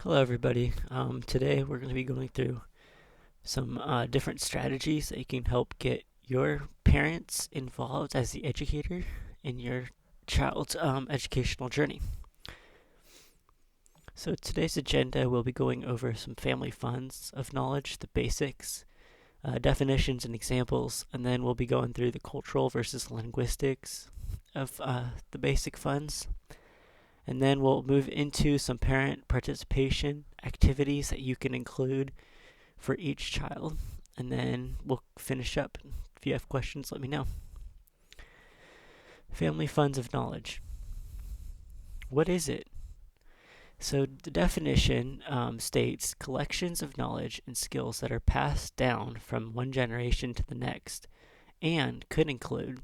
Hello, everybody. Today we're going to be going through some different strategies that you can help get your parents involved as the educator in your child's educational journey. So, today's agenda will be going over some family funds of knowledge, the basics, definitions, and examples, and then we'll be going through the cultural versus linguistics of the basic funds. And then we'll move into some parent participation activities that you can include for each child, and then we'll finish up. If you have questions, let me know. Family funds of knowledge. What is it? So, the definition states collections of knowledge and skills that are passed down from one generation to the next and could include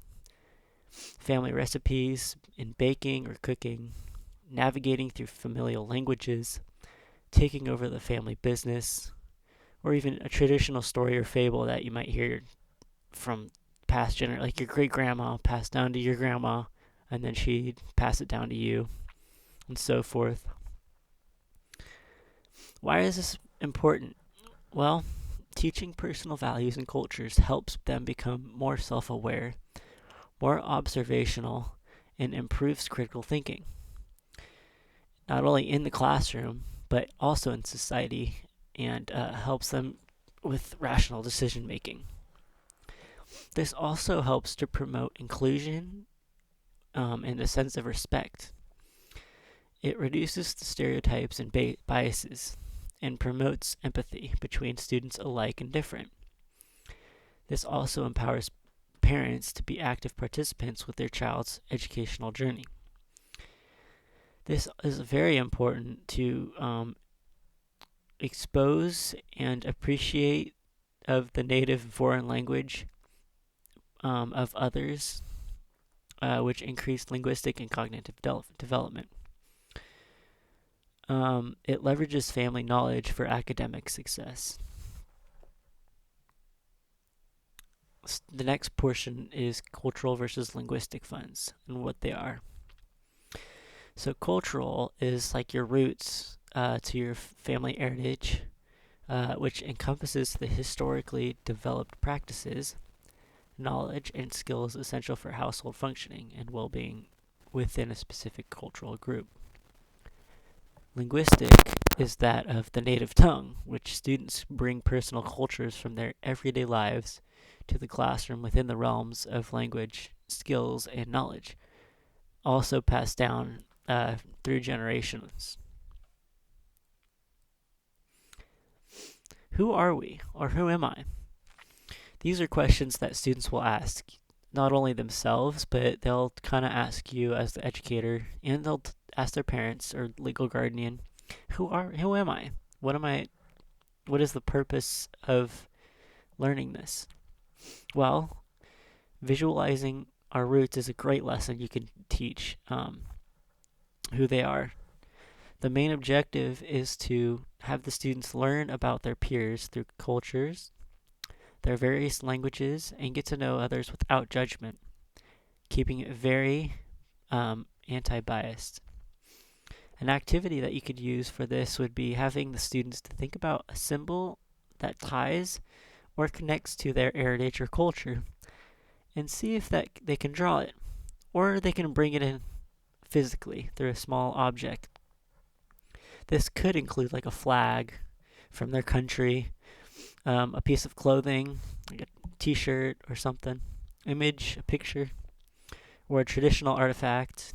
family recipes in baking or cooking, navigating through familial languages, taking over the family business, or even a traditional story or fable that you might hear from past like your great grandma passed down to your grandma, and then she'd pass it down to you, and so forth. Why is this important? Well, teaching personal values and cultures helps them become more self aware, more observational, and improves critical thinking, not only in the classroom, but also in society, and helps them with rational decision making. This also helps to promote inclusion and a sense of respect. It reduces the stereotypes and biases and promotes empathy between students alike and different. This also empowers parents to be active participants with their child's educational journey. This is very important to expose and appreciate of the native foreign language of others, which increase linguistic and cognitive development. It leverages family knowledge for academic success. The next portion is cultural versus linguistic funds and what they are. So, cultural is like your roots to your family heritage, which encompasses the historically developed practices, knowledge, and skills essential for household functioning and well being within a specific cultural group. Linguistic is that of the native tongue, which students bring personal cultures from their everyday lives to the classroom within the realms of language, skills, and knowledge, also passed down through generations. Who are we, or who am I? These are questions that students will ask, not only themselves, but they'll kind of ask you as the educator, and they'll ask their parents or legal guardian, who am I? What am I? What is the purpose of learning this? Well, visualizing our roots is a great lesson you can teach who they are. The main objective is to have the students learn about their peers through cultures, their various languages, and get to know others without judgment, keeping it very anti-biased. An activity that you could use for this would be having the students to think about a symbol that ties or connects to their heritage or culture and see if that they can draw it, or they can bring it in physically through a small object. This could include like a flag from their country, a piece of clothing, like a t-shirt or something, image, a picture, or a traditional artifact.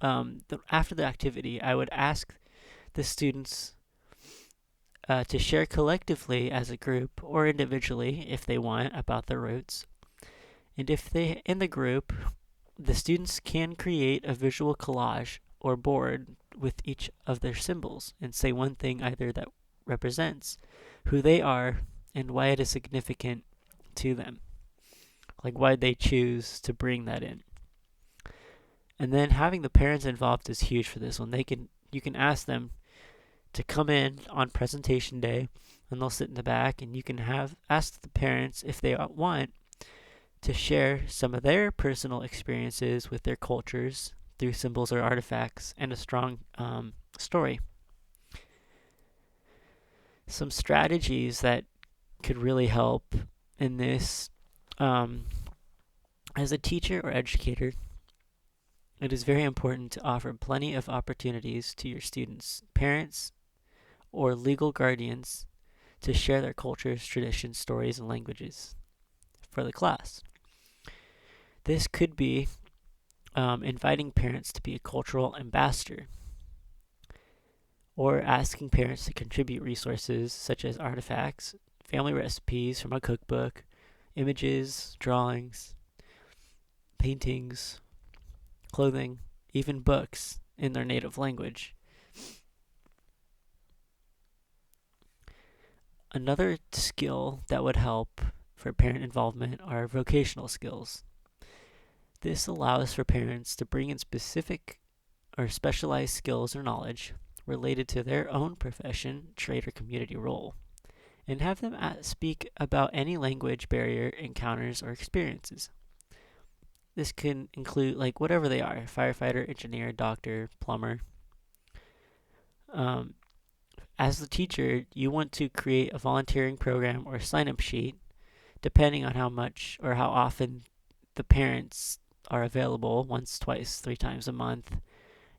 After the activity, I would ask the students to share collectively as a group or individually if they want about their roots. And if they, in the group, the students can create a visual collage or board with each of their symbols and say one thing either that represents who they are and why it is significant to them. Like why they choose to bring that in. And then having the parents involved is huge for this one. You can ask them to come in on presentation day, and they'll sit in the back, and you can ask the parents if they want to share some of their personal experiences with their cultures through symbols or artifacts and a strong story. Some strategies that could really help in this, as a teacher or educator, it is very important to offer plenty of opportunities to your students, parents, or legal guardians to share their cultures, traditions, stories, and languages for the class. This could be inviting parents to be a cultural ambassador, or asking parents to contribute resources such as artifacts, family recipes from a cookbook, images, drawings, paintings, clothing, even books in their native language. Another skill that would help for parent involvement are vocational skills. This allows for parents to bring in specific or specialized skills or knowledge related to their own profession, trade, or community role, and have them speak about any language barrier encounters or experiences. This can include like whatever they are: firefighter, engineer, doctor, plumber. As the teacher, you want to create a volunteering program or sign-up sheet, depending on how much or how often the parents are available: once, twice, 3 times a month,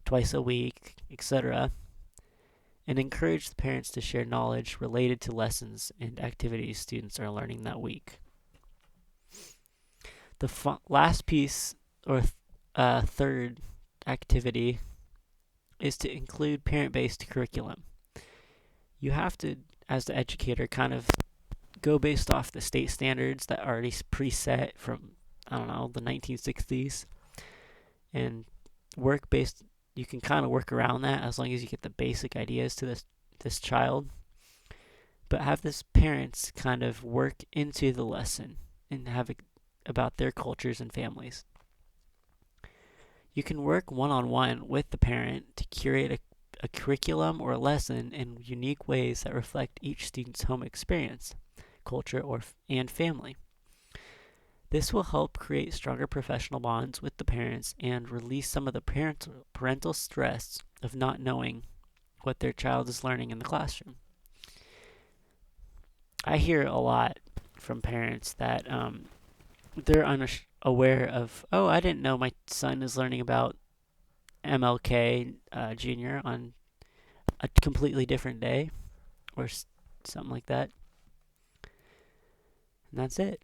twice a week, etc. And encourage the parents to share knowledge related to lessons and activities students are learning that week. The last piece, or third activity, is to include parent-based curriculum. You have to, as the educator, kind of go based off the state standards that are already preset from, I don't know, the 1960s, and work based. You can kind of work around that as long as you get the basic ideas to this child, but have this parents kind of work into the lesson and have it about their cultures and families. You can work one-on-one with the parent to curate a curriculum or a lesson in unique ways that reflect each student's home experience, culture, and family. This will help create stronger professional bonds with the parents and release some of the parental stress of not knowing what their child is learning in the classroom. I hear a lot from parents that they're unaware of, oh, I didn't know my son is learning about MLK Jr. on a completely different day, or something like that. And that's it.